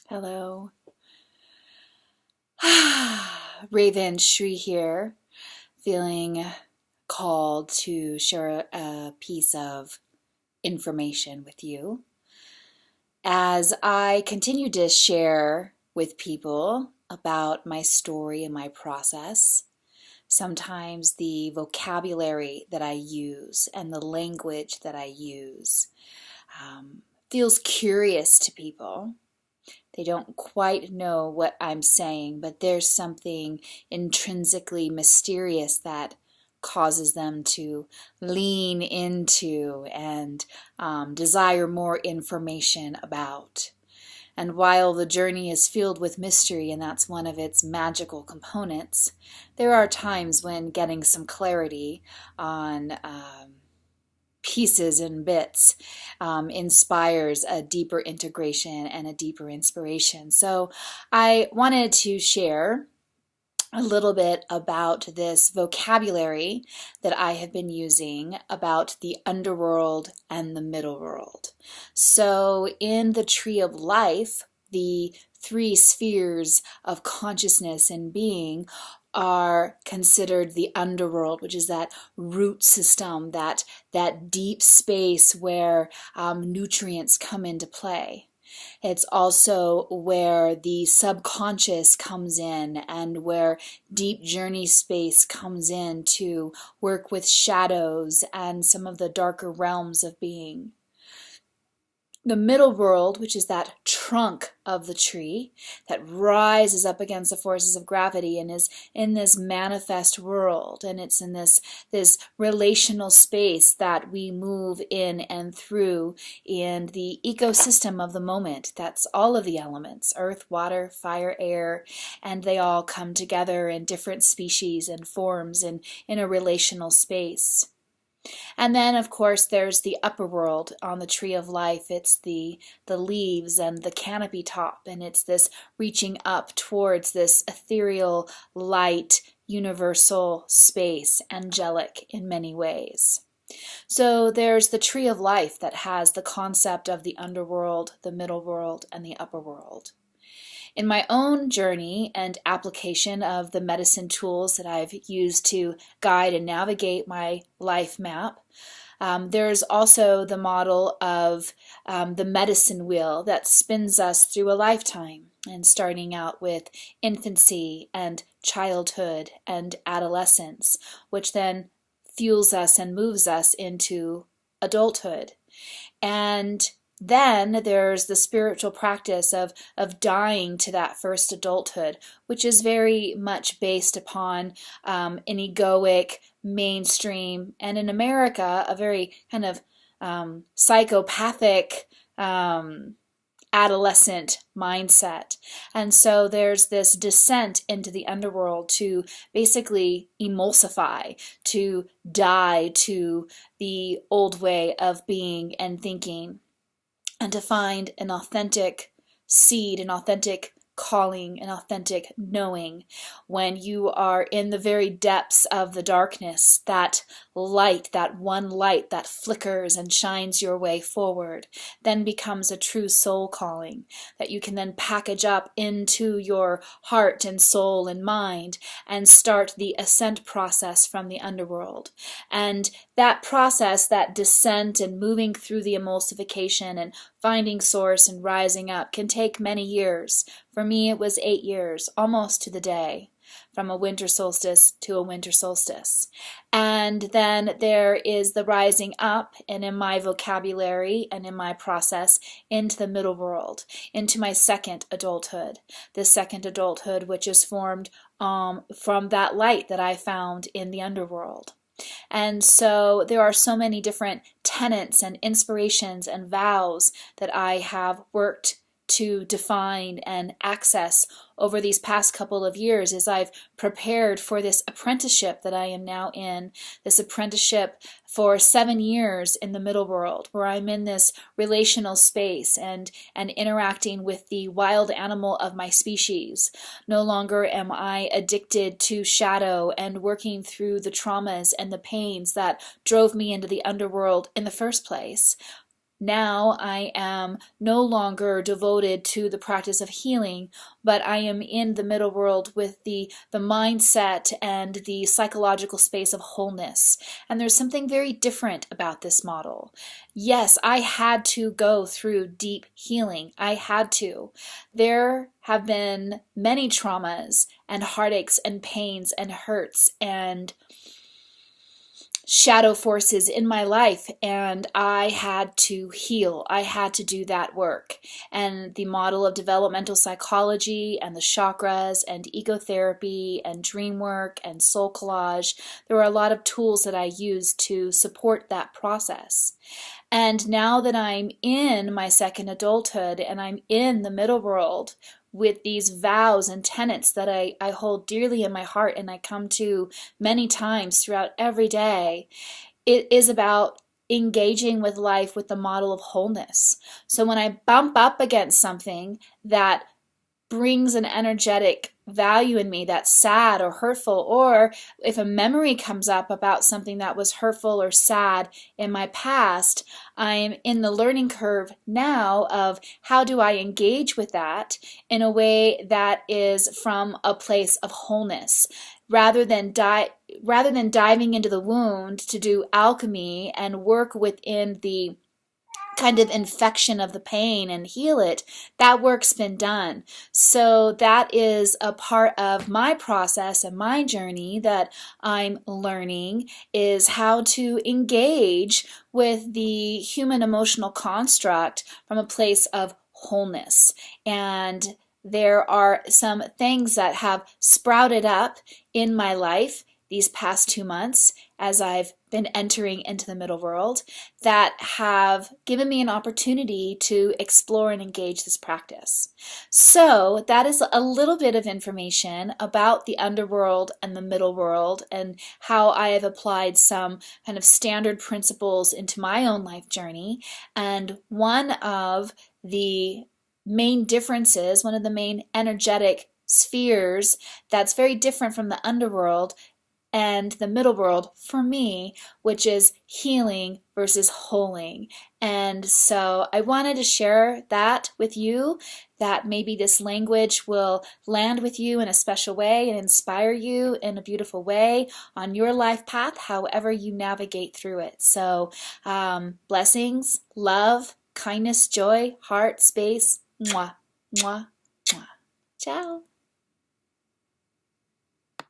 Hello. Raven Shri here, feeling called to share a piece of information with you. As I continue to share with people about my story and my process, sometimes the vocabulary that I use and the language that I use feels curious to people. They don't quite know what I'm saying, but there's something intrinsically mysterious that causes them to lean into and desire more information about. And while the journey is filled with mystery, and that's one of its magical components, there are times when getting some clarity on pieces and bits inspires a deeper integration and a deeper inspiration. So I wanted to share a little bit about this vocabulary that I have been using about the underworld and the middle world. So in the tree of life, the three spheres of consciousness and being are considered the underworld, which is that root system, that deep space where nutrients come into play. It's also where the subconscious comes in and where deep journey space comes in to work with shadows and some of the darker realms of being. The middle world, which is that trunk of the tree that rises up against the forces of gravity and is in this manifest world, and it's in this relational space that we move in and through in the ecosystem of the moment. That's all of the elements: earth, water, fire, air, and they all come together in different species and forms in a relational space. And then, of course, there's the upper world on the tree of life. It's the leaves and the canopy top, and it's this reaching up towards this ethereal, light, universal space, angelic in many ways. So there's the tree of life that has the concept of the underworld, the middle world, and the upper world. In my own journey and application of the medicine tools that I've used to guide and navigate my life map, there's also the model of the medicine wheel that spins us through a lifetime, and starting out with infancy and childhood and adolescence, which then fuels us and moves us into adulthood. And then there's the spiritual practice of dying to that first adulthood, which is very much based upon an egoic, mainstream, and in America, a very kind of psychopathic adolescent mindset. And so there's this descent into the underworld to basically emulsify, to die to the old way of being and thinking, and to find an authentic seed, an authentic calling, an authentic knowing when you are in the very depths of the darkness. That light, that one light that flickers and shines your way forward, then becomes a true soul calling that you can then package up into your heart and soul and mind and start the ascent process from the underworld. And that process, that descent and moving through the emulsification and finding source and rising up, can take many years. For me, it was 8 years, almost to the day, from a winter solstice to a winter solstice. And then there is the rising up, and in my vocabulary and in my process, into the middle world, into my second adulthood. The second adulthood, which is formed from that light that I found in the underworld. And so there are so many different tenets and inspirations and vows that I have worked to define and access over these past couple of years as I've prepared for this apprenticeship that I am now in, this apprenticeship for 7 years in the middle world, where I'm in this relational space and interacting with the wild animal of my species. No longer am I addicted to shadow and working through the traumas and the pains that drove me into the underworld in the first place. now I am no longer devoted to the practice of healing, but I am in the middle world with the mindset and the psychological space of wholeness. And there's something very different about this model. Yes, I had to go through deep healing. I had to. There have been many traumas and heartaches and pains and hurts and shadow forces in my life, and I had to heal. I had to do that work. And the model of developmental psychology and the chakras and ecotherapy and dream work and soul collage, there were a lot of tools that I used to support that process. And now that I'm in my second adulthood and I'm in the middle world with these vows and tenets that I hold dearly in my heart and I come to many times throughout every day, it is about engaging with life with the model of wholeness. So when I bump up against something that brings an energetic value in me that's sad or hurtful, or if a memory comes up about something that was hurtful or sad in my past, I'm in the learning curve now of how do I engage with that in a way that is from a place of wholeness, rather than diving into the wound to do alchemy and work within the kind of infection of the pain and heal it. That work's been done. So that is a part of my process and my journey that I'm learning, is how to engage with the human emotional construct from a place of wholeness. And there are some things that have sprouted up in my life these past 2 months as I've been entering into the middle world that have given me an opportunity to explore and engage this practice. So that is a little bit of information about the underworld and the middle world and how I have applied some kind of standard principles into my own life journey. And one of the main differences, one of the main energetic spheres that's very different from the underworld and the middle world for me, which is healing versus holing. And so I wanted to share that with you, that maybe this language will land with you in a special way and inspire you in a beautiful way on your life path, however you navigate through it. So blessings, love, kindness, joy, heart, space, mwah, mwah, mwah. Ciao.